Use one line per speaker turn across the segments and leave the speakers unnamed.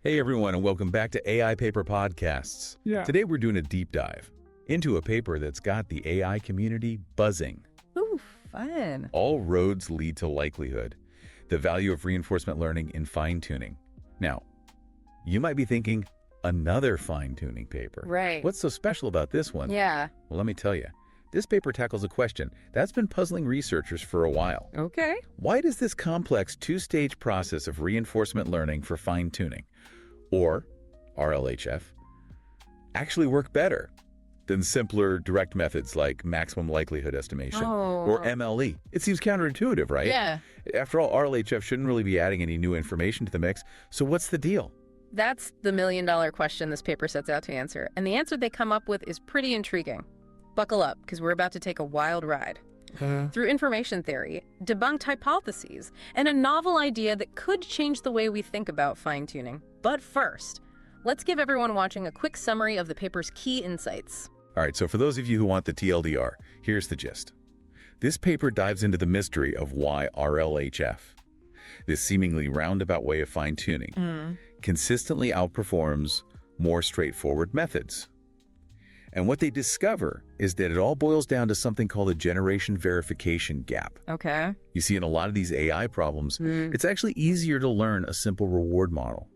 Hey everyone, and welcome back to AI Paper Podcasts.
Yeah.
Today we're doing a deep dive into a paper that's got the AI community buzzing.
Ooh, fun.
All roads lead to likelihood, the value of reinforcement learning in fine-tuning. Now, you might be thinking, another fine-tuning paper.
Right.
What's so special about this one?
Yeah.
Well, let me tell you. This paper tackles a question that's been puzzling researchers for a while.
Okay.
Why does this complex two-stage process of reinforcement learning for fine-tuning, or RLHF, actually work better than simpler direct methods like maximum likelihood estimation or MLE? It seems counterintuitive, right?
Yeah.
After all, RLHF shouldn't really be adding any new information to the mix, so what's the deal?
That's the million-dollar question this paper sets out to answer. And the answer they come up with is pretty intriguing. Buckle up, because we're about to take a wild ride. Through information theory, debunked hypotheses, and a novel idea that could change the way we think about fine-tuning. But first, let's give everyone watching a quick summary of the paper's key insights.
All right, so for those of you who want the TLDR, here's the gist. This paper dives into the mystery of why RLHF, this seemingly roundabout way of fine-tuning, consistently outperforms more straightforward methods. And what they discover is that it all boils down to something called a generation verification gap.
Okay.
You see, in a lot of these AI problems, it's actually easier to learn a simple reward model,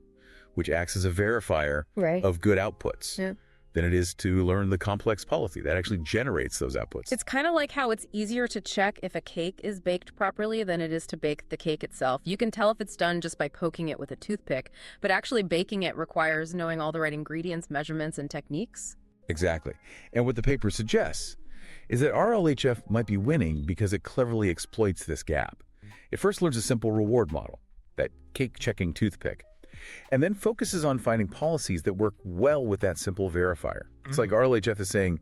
which acts as a verifier of good outputs, than it is to learn the complex policy that actually generates those outputs.
It's kind of like how it's easier to check if a cake is baked properly than it is to bake the cake itself. You can tell if it's done just by poking it with a toothpick, but actually baking it requires knowing all the right ingredients, measurements, and techniques.
Exactly. And what the paper suggests is that RLHF might be winning because it cleverly exploits this gap. It first learns a simple reward model, that cake-checking toothpick, and then focuses on finding policies that work well with that simple verifier. It's like RLHF is saying,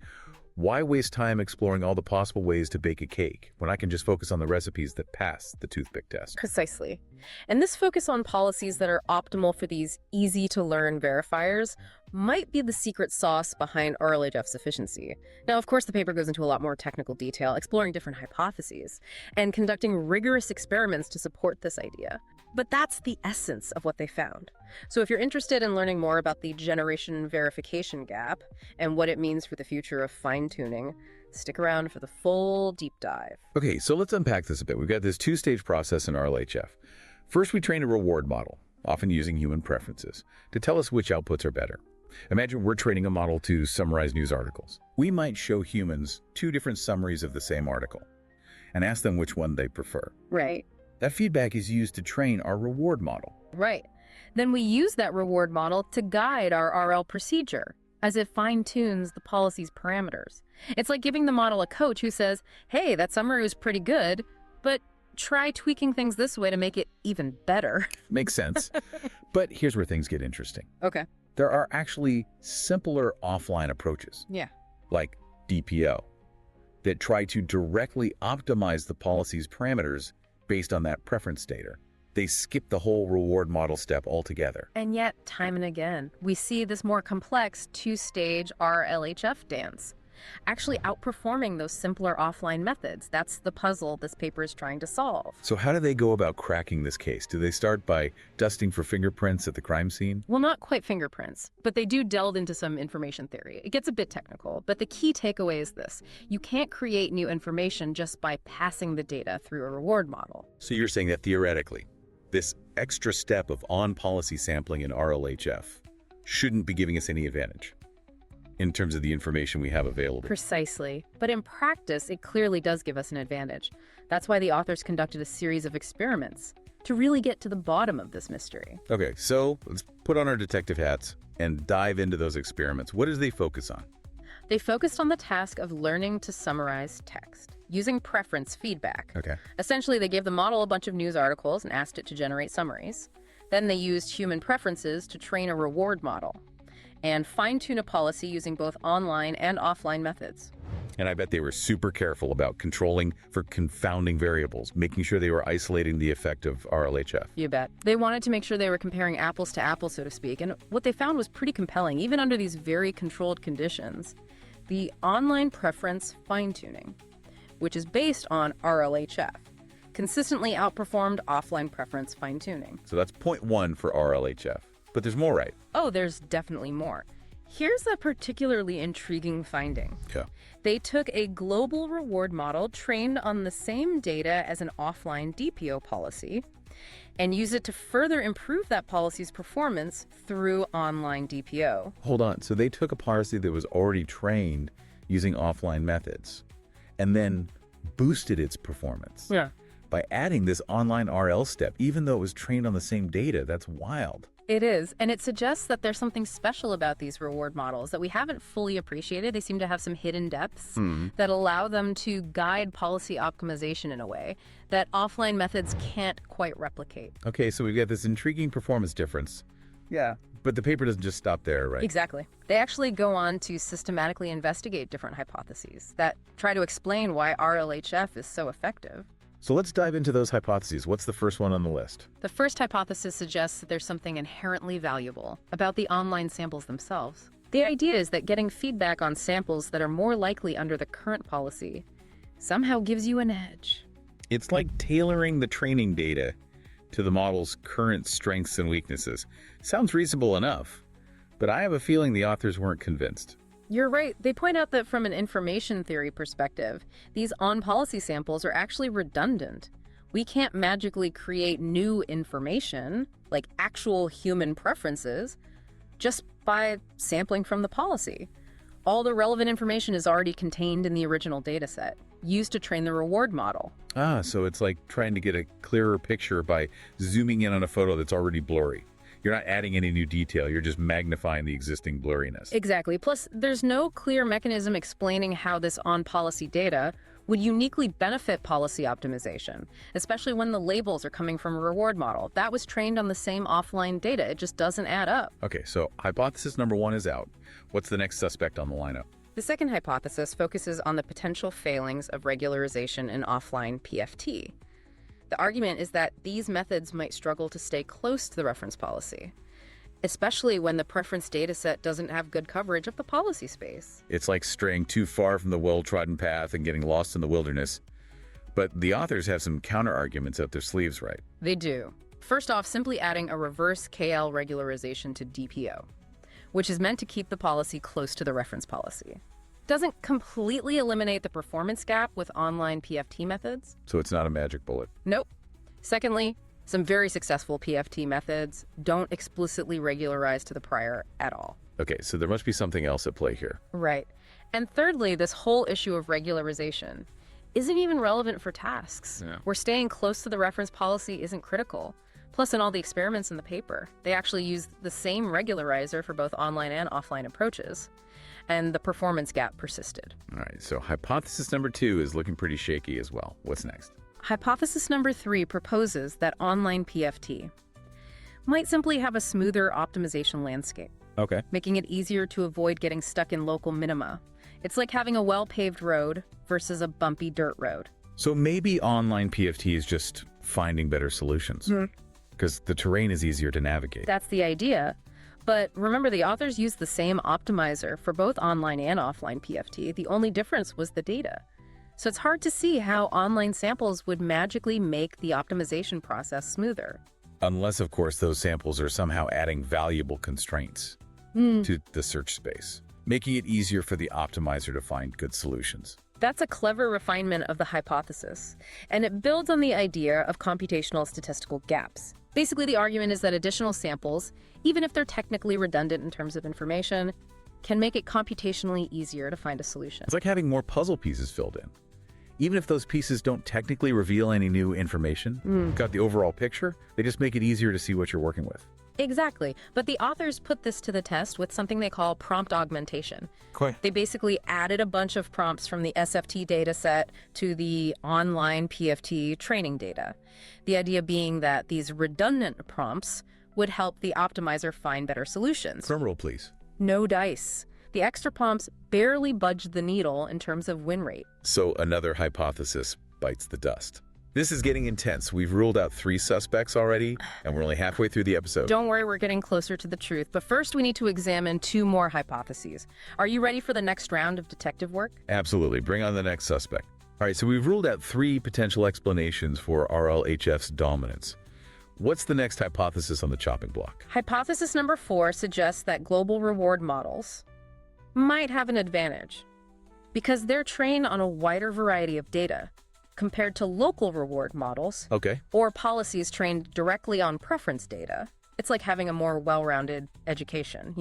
why waste time exploring all the possible ways to bake a cake when I can just focus on the recipes that pass the toothpick test?
Precisely. And this focus on policies that are optimal for these easy-to-learn verifiers might be the secret sauce behind RLHF's efficiency. Now, of course, the paper goes into a lot more technical detail, exploring different hypotheses and conducting rigorous experiments to support this idea. But that's the essence of what they found. So if you're interested in learning more about the generation verification gap and what it means for the future of fine-tuning, stick around for the full deep dive.
Okay, so let's unpack this a bit. We've got this two-stage process in RLHF. First, we train a reward model, often using human preferences, to tell us which outputs are better. Imagine we're training a model to summarize news articles. We might show humans two different summaries of the same article and ask them which one they prefer.
Right.
That feedback is used to train our reward model.
Right. Then we use that reward model to guide our RL procedure, as it fine-tunes the policy's parameters. It's like giving the model a coach who says, hey, that summary was pretty good, but try tweaking things this way to make it even better.
Makes sense. But here's where things get interesting.
Okay.
There are actually simpler offline approaches,
Yeah.
like DPO, that try to directly optimize the policy's parameters based on that preference data. They skip the whole reward model step altogether.
And yet, time and again, we see this more complex two-stage RLHF dance, actually outperforming those simpler offline methods. That's the puzzle this paper is trying to solve.
So how do they go about cracking this case? Do they start by dusting for fingerprints at the crime scene?
Well, not quite fingerprints, but they do delve into some information theory. It gets a bit technical, but the key takeaway is this. You can't create new information just by passing the data through a reward model.
So you're saying that theoretically, this extra step of on-policy sampling in RLHF shouldn't be giving us any advantage in terms of the information we have available.
Precisely. But in practice, it clearly does give us an advantage. That's why the authors conducted a series of experiments to really get to the bottom of this mystery.
Okay, so let's put on our detective hats and dive into those experiments. What did they focus on?
They focused on the task of learning to summarize text using preference feedback.
Okay.
Essentially, they gave the model a bunch of news articles and asked it to generate summaries. Then they used human preferences to train a reward model and fine-tune a policy using both online and offline methods.
And I bet they were super careful about controlling for confounding variables, making sure they were isolating the effect of RLHF.
You bet. They wanted to make sure they were comparing apples to apples, so to speak, and what they found was pretty compelling, even under these very controlled conditions. The online preference fine-tuning, which is based on RLHF, consistently outperformed offline preference fine-tuning.
So that's point one for RLHF. But there's more, right?
Oh, there's definitely more. Here's a particularly intriguing finding.
Yeah.
They took a global reward model trained on the same data as an offline DPO policy and used it to further improve that policy's performance through online DPO.
Hold on. So they took a policy that was already trained using offline methods and then boosted its performance.
Yeah.
By adding this online RL step, even though it was trained on the same data. That's wild.
It is, and it suggests that there's something special about these reward models that we haven't fully appreciated. They seem to have some hidden depths that allow them to guide policy optimization in a way that offline methods can't quite replicate.
Okay, so we've got this intriguing performance difference. Yeah. But the paper doesn't just stop there, right?
Exactly. They actually go on to systematically investigate different hypotheses that try to explain why RLHF is so effective.
So let's dive into those hypotheses. What's the first one on the list?
The first hypothesis suggests that there's something inherently valuable about the online samples themselves. The idea is that getting feedback on samples that are more likely under the current policy somehow gives you an edge.
It's like tailoring the training data to the model's current strengths and weaknesses. Sounds reasonable enough, but I have a feeling the authors weren't convinced.
You're right. They point out that from an information theory perspective, these on-policy samples are actually redundant. We can't magically create new information, like actual human preferences, just by sampling from the policy. All the relevant information is already contained in the original dataset, used to train the reward model.
So it's like trying to get a clearer picture by zooming in on a photo that's already blurry. You're not adding any new detail, you're just magnifying the existing blurriness.
Exactly. Plus, there's no clear mechanism explaining how this on-policy data would uniquely benefit policy optimization, especially when the labels are coming from a reward model. That was trained on the same offline data. It just doesn't add up.
Okay, so hypothesis number 1 is out. What's the next suspect on the lineup?
The second hypothesis focuses on the potential failings of regularization in offline PFT. The argument is that these methods might struggle to stay close to the reference policy, especially when the preference dataset doesn't have good coverage of the policy space.
It's like straying too far from the well-trodden path and getting lost in the wilderness. But the authors have some counter-arguments up their sleeves, right?
They do. First off, simply adding a reverse KL regularization to DPO, which is meant to keep the policy close to the reference policy, doesn't completely eliminate the performance gap with online PFT methods.
So it's not a magic bullet.
Nope. Secondly, some very successful PFT methods don't explicitly regularize to the prior at all.
Okay, so there must be something else at play here.
Right. And thirdly, this whole issue of regularization isn't even relevant for tasks, where staying close to the reference policy isn't critical. Plus, in all the experiments in the paper, they actually used the same regularizer for both online and offline approaches, and the performance gap persisted.
All right, so hypothesis number 2 is looking pretty shaky as well. What's next?
Hypothesis number 3 proposes that online PFT might simply have a smoother optimization landscape,
Okay.
making it easier to avoid getting stuck in local minima. It's like having a well-paved road versus a bumpy dirt road.
So maybe online PFT is just finding better solutions, because the terrain is easier to navigate.
That's the idea. But remember, the authors used the same optimizer for both online and offline PFT. The only difference was the data. So it's hard to see how online samples would magically make the optimization process smoother.
Unless, of course, those samples are somehow adding valuable constraints to the search space, making it easier for the optimizer to find good solutions.
That's a clever refinement of the hypothesis, and it builds on the idea of computational statistical gaps. Basically, the argument is that additional samples, even if they're technically redundant in terms of information, can make it computationally easier to find a solution.
It's like having more puzzle pieces filled in. Even if those pieces don't technically reveal any new information, got the overall picture, they just make it easier to see what you're working with.
Exactly. But the authors put this to the test with something they call prompt augmentation.
Cool.
They basically added a bunch of prompts from the SFT data set to the online PFT training data. The idea being that these redundant prompts would help the optimizer find better solutions.
Drum roll, please.
No dice. The extra prompts barely budged the needle in terms of win rate.
So another hypothesis bites the dust. This is getting intense. We've ruled out 3 suspects already, and we're only halfway through the episode.
Don't worry, we're getting closer to the truth. But first, we need to examine 2 more hypotheses. Are you ready for the next round of detective work?
Absolutely. Bring on the next suspect. All right, so we've ruled out 3 potential explanations for RLHF's dominance. What's the next hypothesis on the chopping block?
Hypothesis number 4 suggests that global reward models might have an advantage because they're trained on a wider variety of data compared to local reward models or policies trained directly on preference data. It's like having a more well-rounded education,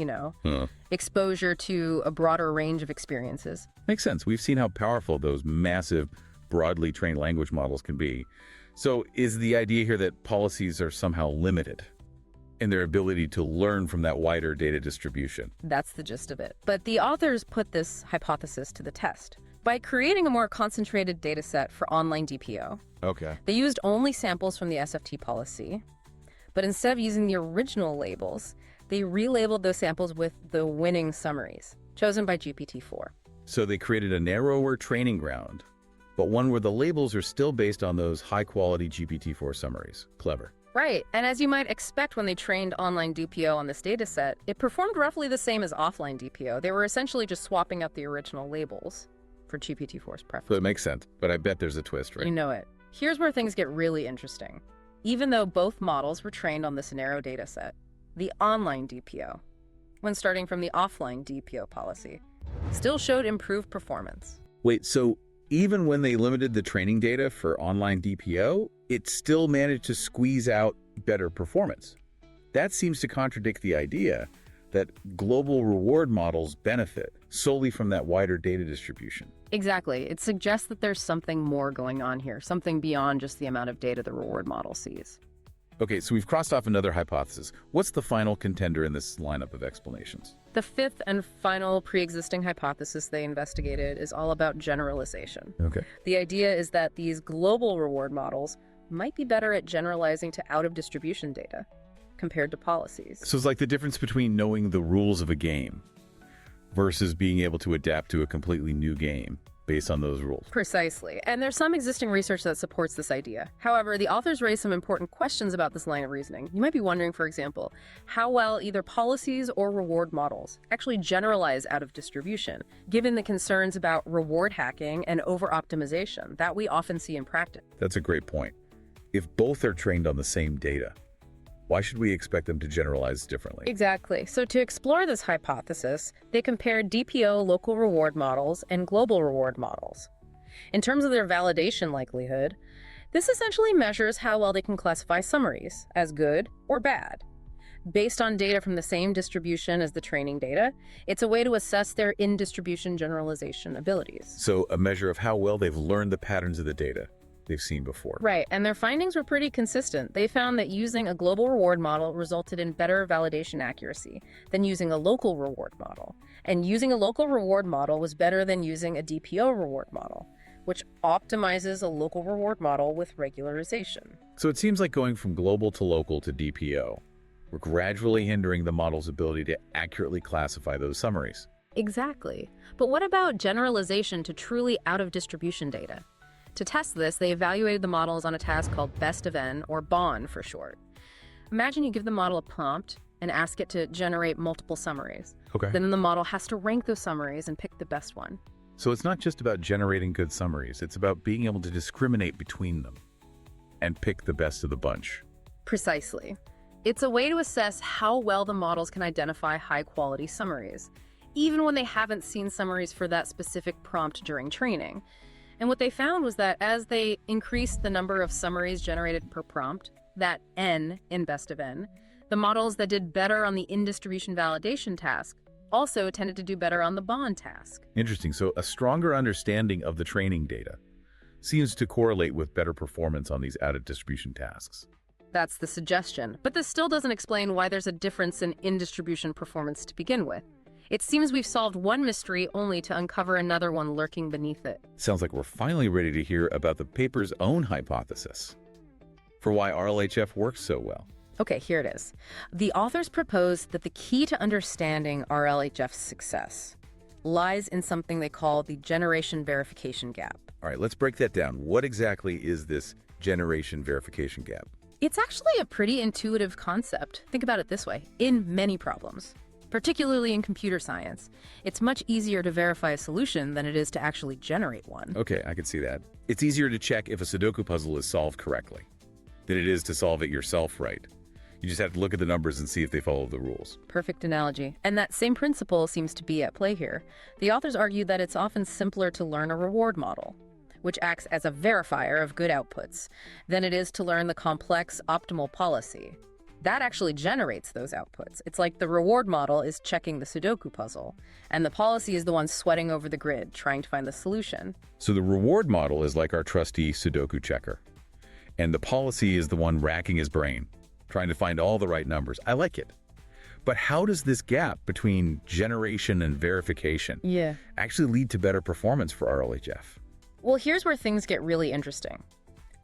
exposure to a broader range of experiences.
Makes sense. We've seen how powerful those massive, broadly trained language models can be. So is the idea here that policies are somehow limited in their ability to learn from that wider data distribution?
That's the gist of it. But the authors put this hypothesis to the test by creating a more concentrated data set for online DPO. They used only samples from the SFT policy, but instead of using the original labels, they relabeled those samples with the winning summaries, chosen by GPT-4.
So they created a narrower training ground, but one where the labels are still based on those high-quality GPT-4 summaries. Clever.
Right, and as you might expect when they trained online DPO on this data set, it performed roughly the same as offline DPO. They were essentially just swapping out the original labels for GPT-4's preference.
So it makes sense, but I bet there's a twist, right?
You know it. Here's where things get really interesting. Even though both models were trained on this narrow data set, the online DPO, when starting from the offline DPO policy, still showed improved performance.
Wait, so even when they limited the training data for online DPO, it still managed to squeeze out better performance? That seems to contradict the idea that global reward models benefit solely from that wider data distribution.
Exactly. It suggests that there's something more going on here, something beyond just the amount of data the reward model sees.
Okay, so we've crossed off another hypothesis. What's the final contender in this lineup of explanations?
The fifth and final pre-existing hypothesis they investigated is all about generalization. The idea is that these global reward models might be better at generalizing to out-of-distribution data compared to policies.
So it's like the difference between knowing the rules of a game versus being able to adapt to a completely new game based on those rules.
Precisely. And there's some existing research that supports this idea. However, the authors raise some important questions about this line of reasoning. You might be wondering, for example, how well either policies or reward models actually generalize out of distribution, given the concerns about reward hacking and over-optimization that we often see in practice.
That's a great point. If both are trained on the same data, why should we expect them to generalize differently?
Exactly. So to explore this hypothesis, they compared DPO local reward models and global reward models. In terms of their validation likelihood, this essentially measures how well they can classify summaries as good or bad. Based on data from the same distribution as the training data, it's a way to assess their in-distribution generalization abilities.
So a measure of how well they've learned the patterns of the data they've seen before.
Right, and their findings were pretty consistent. They found that using a global reward model resulted in better validation accuracy than using a local reward model. And using a local reward model was better than using a DPO reward model, which optimizes a local reward model with regularization.
So it seems like going from global to local to DPO, we're gradually hindering the model's ability to accurately classify those summaries.
Exactly. But what about generalization to truly out-of-distribution data? To test this, they evaluated the models on a task called Best of N, or BON for short. Imagine you give the model a prompt and ask it to generate multiple summaries. Then the model has to rank those summaries and pick the best one.
So it's not just about generating good summaries, it's about being able to discriminate between them and pick the best of the bunch.
Precisely. It's a way to assess how well the models can identify high-quality summaries, even when they haven't seen summaries for that specific prompt during training. And what they found was that as they increased the number of summaries generated per prompt, that N in Best of N, the models that did better on the in-distribution validation task also tended to do better on the BON task.
Interesting. So a stronger understanding of the training data seems to correlate with better performance on these out-of-distribution tasks.
That's the suggestion. But this still doesn't explain why there's a difference in in-distribution performance to begin with. It seems we've solved one mystery only to uncover another one lurking beneath it.
Sounds like we're finally ready to hear about the paper's own hypothesis for why RLHF works so well.
Okay, here it is. The authors proposed that the key to understanding RLHF's success lies in something they call the generation verification gap.
All right, let's break that down. What exactly is this generation verification gap?
It's actually a pretty intuitive concept. Think about it this way. In many problems, particularly in computer science, it's much easier to verify a solution than it is to actually generate one.
Okay, I can see that. It's easier to check if a Sudoku puzzle is solved correctly than it is to solve it yourself right. You just have to look at the numbers and see if they follow the rules.
Perfect analogy. And that same principle seems to be at play here. The authors argue that it's often simpler to learn a reward model, which acts as a verifier of good outputs, than it is to learn the complex optimal policy. That actually generates those outputs. It's like the reward model is checking the Sudoku puzzle, and the policy is the one sweating over the grid, trying to find the solution.
So the reward model is like our trusty Sudoku checker, and the policy is the one racking his brain, trying to find all the right numbers. I like it. But how does this gap between generation and verification actually lead to better performance for RLHF?
Well, here's where things get really interesting.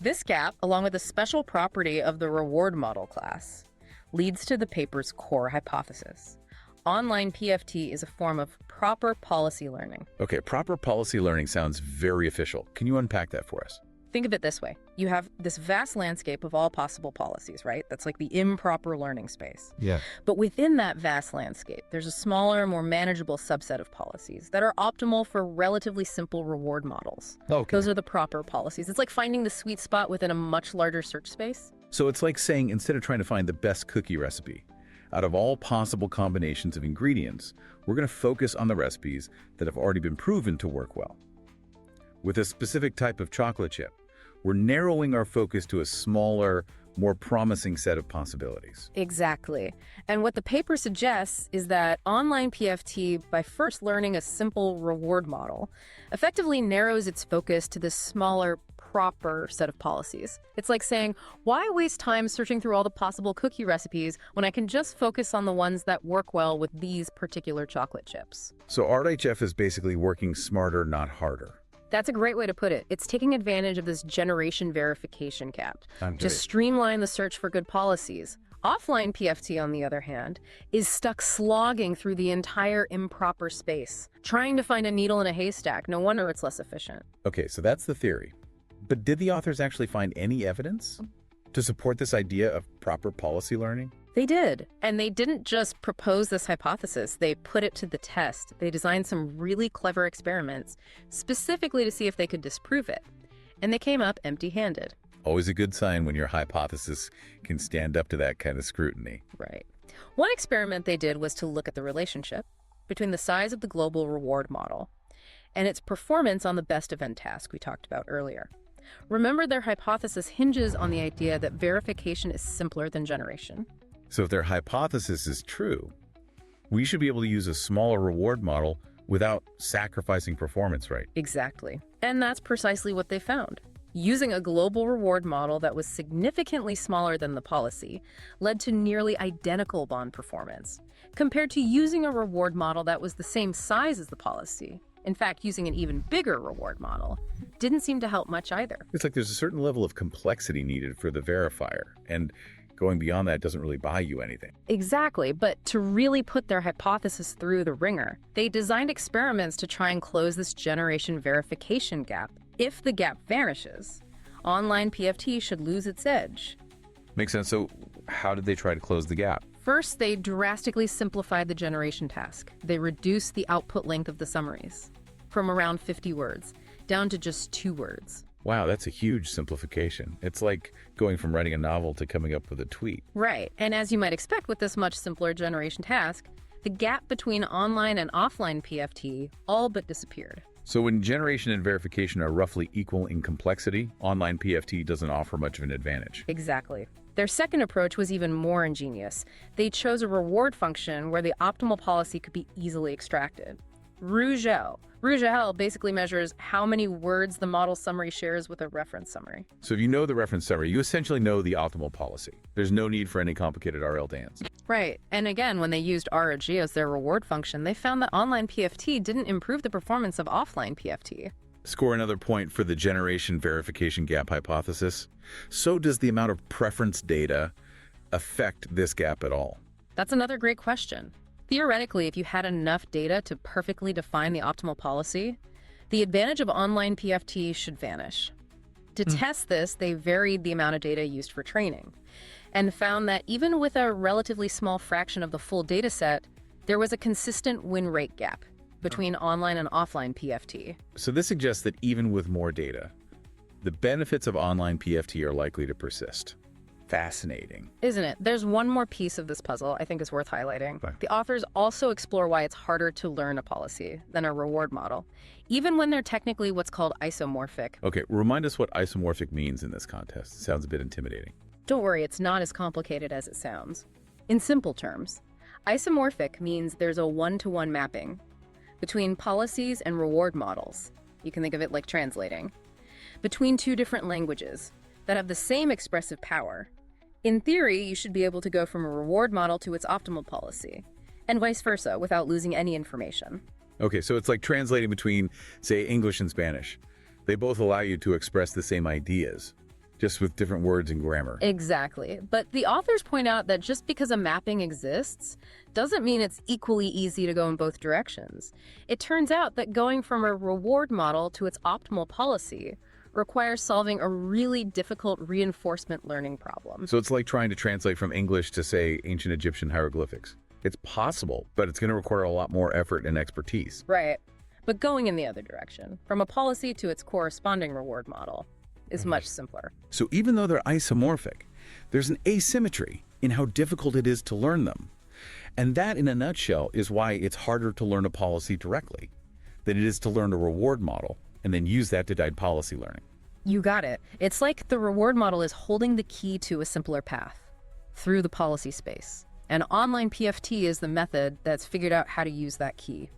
This gap, along with a special property of the reward model class, leads to the paper's core hypothesis. Online PFT is a form of proper policy learning.
Okay, proper policy learning sounds very official. Can you unpack that for us?
Think of it this way. You have this vast landscape of all possible policies, right? That's like the improper learning space.
Yeah.
But within that vast landscape, there's a smaller, more manageable subset of policies that are optimal for relatively simple reward models.
Okay.
Those are the proper policies. It's like finding the sweet spot within a much larger search space.
So it's like saying, instead of trying to find the best cookie recipe, out of all possible combinations of ingredients, we're going to focus on the recipes that have already been proven to work well. With a specific type of chocolate chip, we're narrowing our focus to a smaller, more promising set of possibilities.
Exactly. And what the paper suggests is that online PFT, by first learning a simple reward model, effectively narrows its focus to this smaller, proper set of policies. It's like saying, why waste time searching through all the possible cookie recipes when I can just focus on the ones that work well with these particular chocolate chips?
So RLHF is basically working smarter, not harder.
That's a great way to put it. It's taking advantage of this generation verification gap to streamline the search for good policies. Offline PFT, on the other hand, is stuck slogging through the entire improper space, trying to find a needle in a haystack. No wonder it's less efficient.
Okay, so that's the theory. But did the authors actually find any evidence to support this idea of proper policy learning?
They did. And they didn't just propose this hypothesis, they put it to the test. They designed some really clever experiments specifically to see if they could disprove it. And they came up empty-handed.
Always a good sign when your hypothesis can stand up to that kind of scrutiny.
Right. One experiment they did was to look at the relationship between the size of the global reward model and its performance on the best event task we talked about earlier. Remember, their hypothesis hinges on the idea that verification is simpler than generation.
So if their hypothesis is true, we should be able to use a smaller reward model without sacrificing performance, right?
Exactly. And that's precisely what they found. Using a global reward model that was significantly smaller than the policy led to nearly identical bond performance, compared to using a reward model that was the same size as the policy. In fact, using an even bigger reward model didn't seem to help much either.
It's like there's a certain level of complexity needed for the verifier, and going beyond that doesn't really buy you anything.
Exactly, but to really put their hypothesis through the ringer, they designed experiments to try and close this generation verification gap. If the gap vanishes, online PFT should lose its edge.
Makes sense. So how did they try to close the gap?
First, they drastically simplified the generation task. They reduced the output length of the summaries from around 50 words down to just 2 words.
Wow, that's a huge simplification. It's like going from writing a novel to coming up with a tweet.
Right. And as you might expect with this much simpler generation task, the gap between online and offline PFT all but disappeared.
So when generation and verification are roughly equal in complexity, online PFT doesn't offer much of an advantage.
Exactly. Their second approach was even more ingenious. They chose a reward function where the optimal policy could be easily extracted. RLHF. RLHF basically measures how many words the model summary shares with a reference summary.
So if you know the reference summary, you essentially know the optimal policy. There's no need for any complicated RL dance.
Right. And again, when they used RLHF as their reward function, they found that online PFT didn't improve the performance of offline PFT.
Score another point for the generation verification gap hypothesis. So does the amount of preference data affect this gap at all?
That's another great question. Theoretically, if you had enough data to perfectly define the optimal policy, the advantage of online PFT should vanish. To test this, they varied the amount of data used for training and found that even with a relatively small fraction of the full data set, there was a consistent win rate gap between online and offline PFT.
So this suggests that even with more data, the benefits of online PFT are likely to persist. Fascinating.
Isn't it? There's one more piece of this puzzle I think is worth highlighting.
Okay.
The authors also explore why it's harder to learn a policy than a reward model, even when they're technically what's called isomorphic.
Okay, remind us what isomorphic means in this context. It sounds a bit intimidating.
Don't worry, it's not as complicated as it sounds. In simple terms, isomorphic means there's a one-to-one mapping between policies and reward models. You can think of it like translating. Between two different languages that have the same expressive power. In theory, you should be able to go from a reward model to its optimal policy, and vice versa, without losing any information.
Okay, so it's like translating between, say, English and Spanish. They both allow you to express the same ideas, just with different words and grammar.
Exactly. But the authors point out that just because a mapping exists doesn't mean it's equally easy to go in both directions. It turns out that going from a reward model to its optimal policy requires solving a really difficult reinforcement learning problem.
So it's like trying to translate from English to, say, ancient Egyptian hieroglyphics. It's possible, but it's going to require a lot more effort and expertise.
Right. But going in the other direction, from a policy to its corresponding reward model, is much simpler.
So even though they're isomorphic, there's an asymmetry in how difficult it is to learn them. And that, in a nutshell, is why it's harder to learn a policy directly than it is to learn a reward model and then use that to guide policy learning.
You got it. It's like the reward model is holding the key to a simpler path through the policy space. And online PFT is the method that's figured out how to use that key.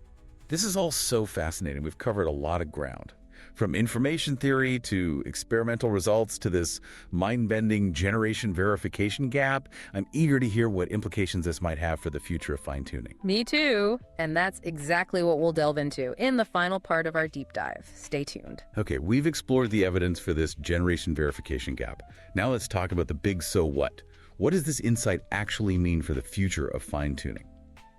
This is all so fascinating. We've covered a lot of ground. From information theory to experimental results to this mind-bending generation verification gap, I'm eager to hear what implications this might have for the future of fine-tuning.
Me too. And that's exactly what we'll delve into in the final part of our deep dive. Stay tuned.
Okay, we've explored the evidence for this generation verification gap. Now let's talk about the big so what. What does this insight actually mean for the future of fine-tuning?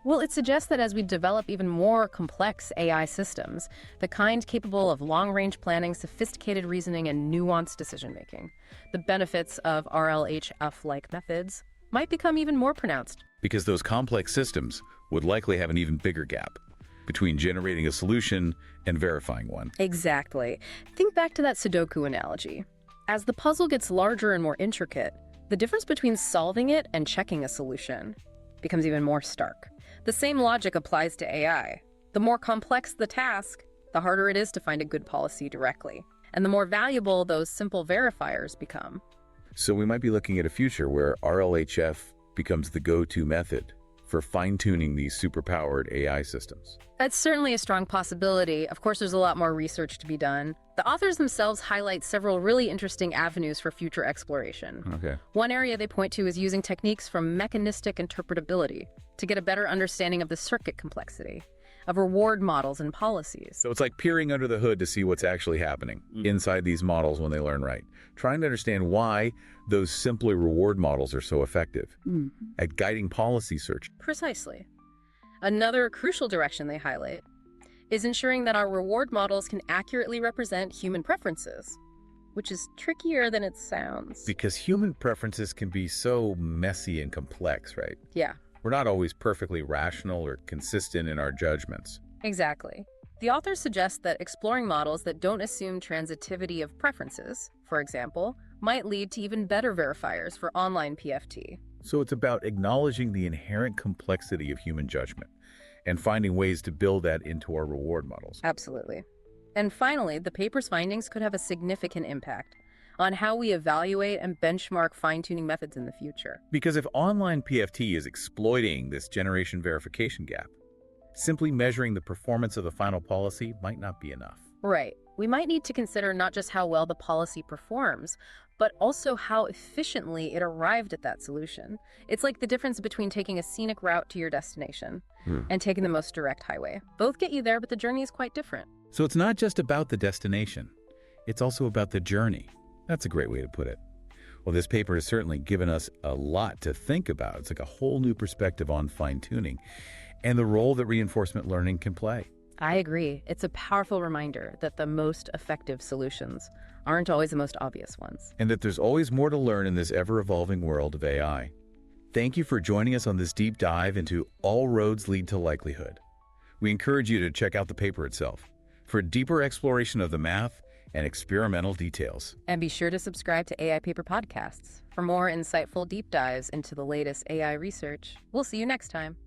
Well, it suggests that as we develop even more complex AI systems, the kind capable of long-range planning, sophisticated reasoning, and nuanced decision-making, the benefits of RLHF-like methods might become even more pronounced.
Because those complex systems would likely have an even bigger gap between generating a solution and verifying one.
Exactly. Think back to that Sudoku analogy. As the puzzle gets larger and more intricate, the difference between solving it and checking a solution becomes even more stark. The same logic applies to AI. The more complex the task, the harder it is to find a good policy directly, and the more valuable those simple verifiers become.
So we might be looking at a future where RLHF becomes the go-to method for fine-tuning these superpowered AI systems.
That's certainly a strong possibility. Of course, there's a lot more research to be done. The authors themselves highlight several really interesting avenues for future exploration.
Okay.
One area they point to is using techniques from mechanistic interpretability to get a better understanding of the circuit complexity, of reward models and policies.
So it's like peering under the hood to see what's actually happening inside these models when they learn right. Trying to understand why those simpler reward models are so effective at guiding policy search.
Precisely. Another crucial direction they highlight is ensuring that our reward models can accurately represent human preferences, which is trickier than it sounds.
Because human preferences can be so messy and complex, right?
Yeah.
We're not always perfectly rational or consistent in our judgments.
Exactly. The authors suggest that exploring models that don't assume transitivity of preferences, for example, might lead to even better verifiers for online PFT.
So it's about acknowledging the inherent complexity of human judgment and finding ways to build that into our reward models.
Absolutely. And finally, the paper's findings could have a significant impact on how we evaluate and benchmark fine-tuning methods in the future.
Because if online PFT is exploiting this generation verification gap, simply measuring the performance of the final policy might not be enough.
Right. We might need to consider not just how well the policy performs, but also how efficiently it arrived at that solution. It's like the difference between taking a scenic route to your destination and taking the most direct highway. Both get you there, but the journey is quite different.
So it's not just about the destination. It's also about the journey. That's a great way to put it. Well, this paper has certainly given us a lot to think about. It's like a whole new perspective on fine-tuning and the role that reinforcement learning can play.
I agree. It's a powerful reminder that the most effective solutions aren't always the most obvious ones.
And that there's always more to learn in this ever-evolving world of AI. Thank you for joining us on this deep dive into All Roads Lead to Likelihood. We encourage you to check out the paper itself for a deeper exploration of the math and experimental details.
And be sure to subscribe to AI Paper Podcasts for more insightful deep dives into the latest AI research. We'll see you next time.